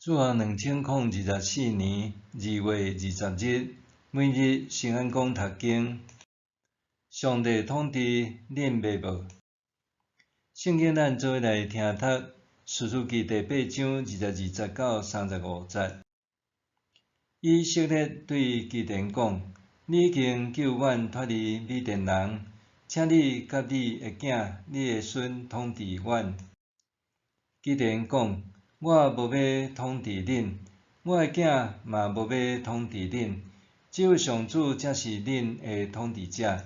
主行2024年2月20日，每日圣安宫读经。上帝统治恁袂无？圣经咱做来听读，士师记第8章22节到35节。以色列对基甸讲：你已经救阮脱离米甸人，请你甲你的囝、你的孙统治阮。基甸讲：我无要统治恁，我的囝嘛无要统治恁，只有上主才是恁的统治者。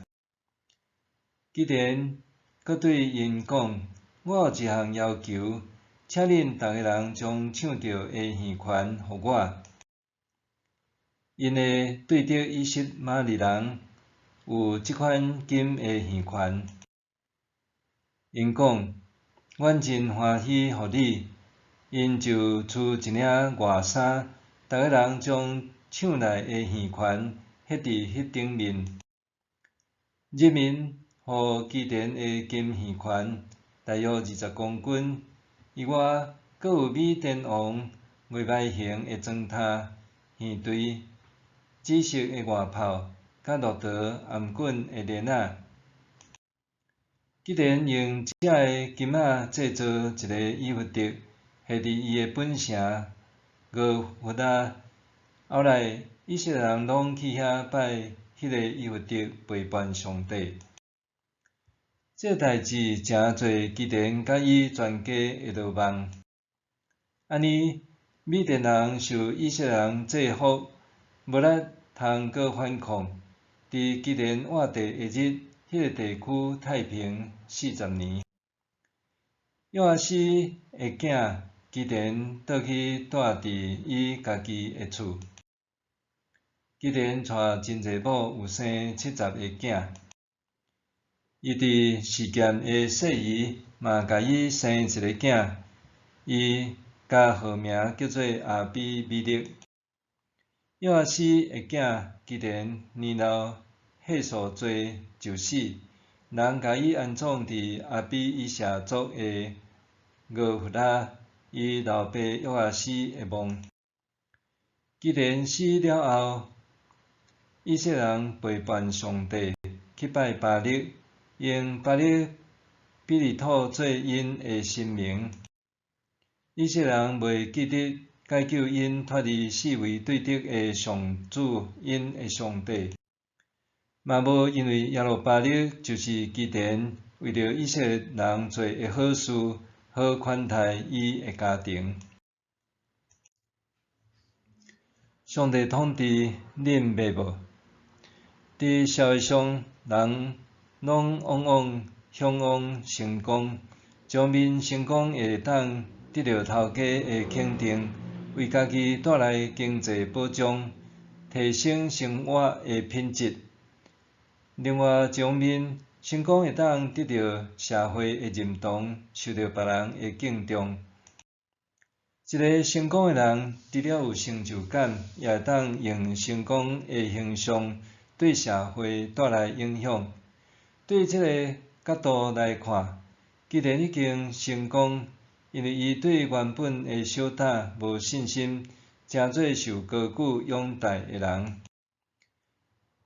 基甸阁对因讲：我有一项要求，请恁逐个人将抢到的耳环互我。因会对着以实玛利人有即款金的耳环。因讲：阮真欢喜互你。因就出一领外衫，逐个人将抢来的耳环ฮ็伫迄顶面，入面互基甸的金耳环，大约20公斤。以外，阁有米甸王袂歹形的砖塔、耳坠、紫色的外袍，甲绿桃颔棍的链仔。基甸用遮个金仔制作一个以弗得，下伫伊的本城俄弗拉。后来，以色列人拢去遐拜迄个以弗得陪伴上帝。这代志诚做基甸甲伊全家的落望。安尼，米甸人受以色列人制服，无力通阁反抗。伫基甸活第下日，迄个地区太平40年。约阿斯的囝基甸倒去住伫伊家己的厝。基甸娶真济某，有生70个囝。伊伫示剑的细姨嘛甲伊生一个囝，伊甲号名叫做阿比米勒。约阿斯的囝基甸年老岁数侪就死，人甲伊安葬伫阿比以谢族的俄弗拉，伊老爸约阿斯的墓。基甸死了后，以色列人背叛上帝，去拜巴勒，用巴勒比利土做因的神明。以色列人袂记得解救因脱离四位对敌的上主因的上帝，嘛无因为耶路巴勒就是基甸为着以色列人做的好事，好款待伊的家庭。上帝统治恁袂无？伫社会上，人拢往往向往成功，上面成功会当得到头家的肯定，为家己带来经济保障，提升生活的品质。另外一方面，成功会当得到社会的认同，受到别人的敬重。一个成功的人，除了有成就感，也会当用成功的形象对社会带来影响。对这个角度来看，基甸已经成功，因为伊对原本的小胆无信心，诚做受高举拥戴的人。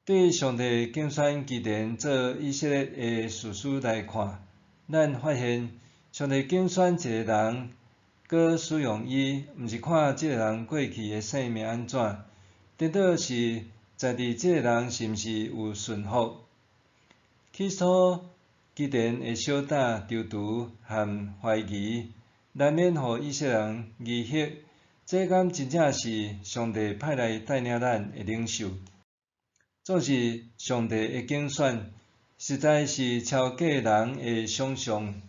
对上帝竞选基甸做以色列的士师来看，咱发现上帝竞选一个人，佮使用伊，毋是看这个人过去的生命安怎，颠倒是在伫这个人是毋是有顺服。起初，基甸的小胆、踌躇和怀疑，难免互以色列人疑惑，这敢真正是上帝派来带领咱的领袖？总是上帝的竞选，实在是超过人的想象。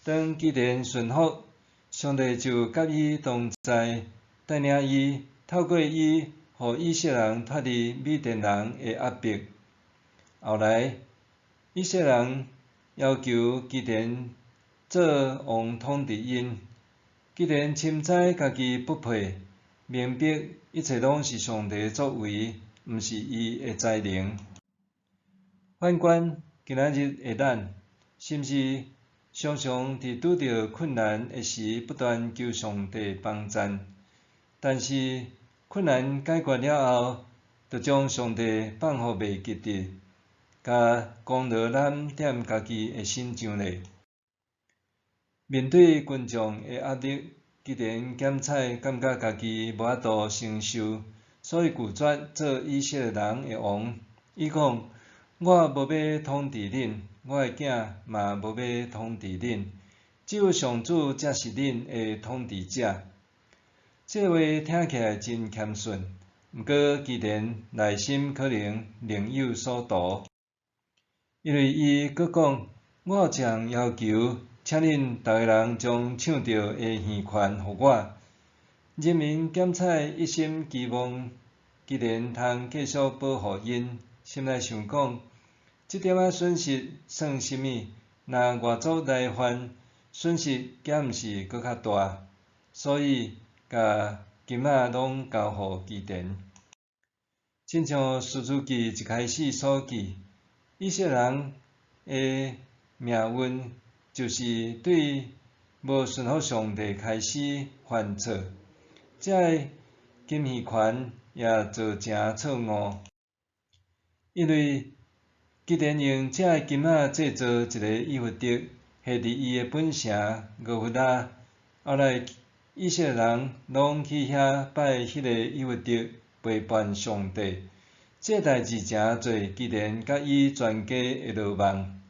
当基甸顺服，上帝就甲伊同在，带领伊，透过伊，互以色列人脱离米甸人的压迫。后来，以色列人要求基甸做王统治因，基甸深知家己不配，明白一切拢是上帝的作为，毋是伊的才能。反观今仔日的咱，是毋是常常伫拄着困难的时，不断求上帝帮助？但是困难解决了后，就将上帝放互袂记得，甲功劳揽踮家己的身上咧。面对群众的压力，基甸检采感觉家己无法度承受，所以拒绝做以色列人的王。伊讲：我无要统治恁，我的囝嘛无要统治恁，只有上主才是恁的统治者。这话听起来真谦逊，毋过基甸内心可能另有所图，因为伊阁讲：我有一项要求，请恁逐个人将抢到的耳环互我。人民检采一心期望基甸通继续保护因，心内想讲：这点仔损失算什么？若外族来犯，损失敢毋是搁较大？所以，甲金仔拢交互基甸。亲像士师记一开始所记，以色列人的命运就是对无顺服上帝开始犯错，这金耳环也做诚错误，因为基甸用这金仔制作一个以弗得，下伫伊的本城俄弗拉。后来以色列人拢去遐拜迄个以弗得，陪伴上帝。这代志诚做基甸甲伊全家会落网。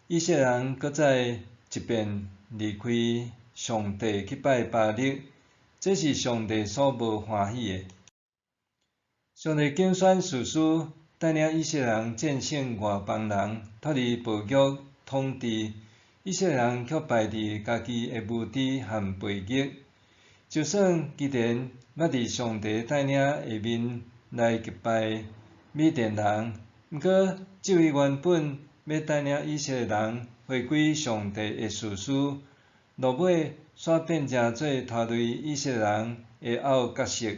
以色列人搁再一遍离开上帝去拜巴力，这是上帝所无欢喜的。上帝拣选士师带领以色列人战胜外邦人，脱离暴虐统治。以色列人却败伫家己的无知和悖逆。就算基甸捌伫上帝带领下面来击败米甸人，毋过这位原本要带领以色列人回归上帝的士师，落尾煞变成做拖累以色列人的恶角色。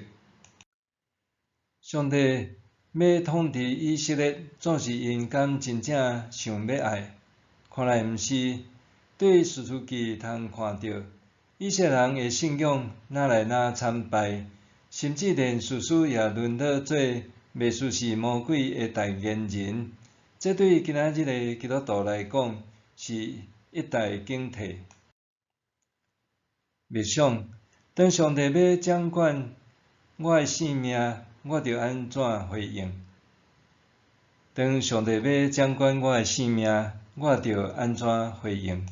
上帝要统治以色列，总是因敢真正想要爱？看来毋是。对士师记通看到，以色列人的信仰哪来哪惨败，甚至连士师也沦落做袂输是魔鬼的代言人。这对今仔日的基督徒来讲，是一大警惕。默想，当上帝要掌管我的性命，我着安怎回应？当上帝要掌管我的性命，我着安怎回应？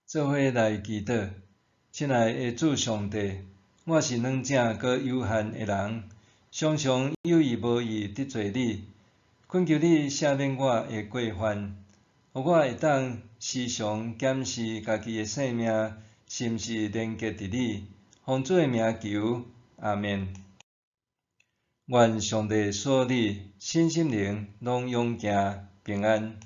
做伙来祈祷，亲爱的主上帝，我是软正搁有限的人，常常有意无意得罪你，恳求你赦免我的过犯，互我会当时常检视家己的性命是毋是连结伫你，奉主的名求，阿们。愿上帝所有你身心灵拢永行平安。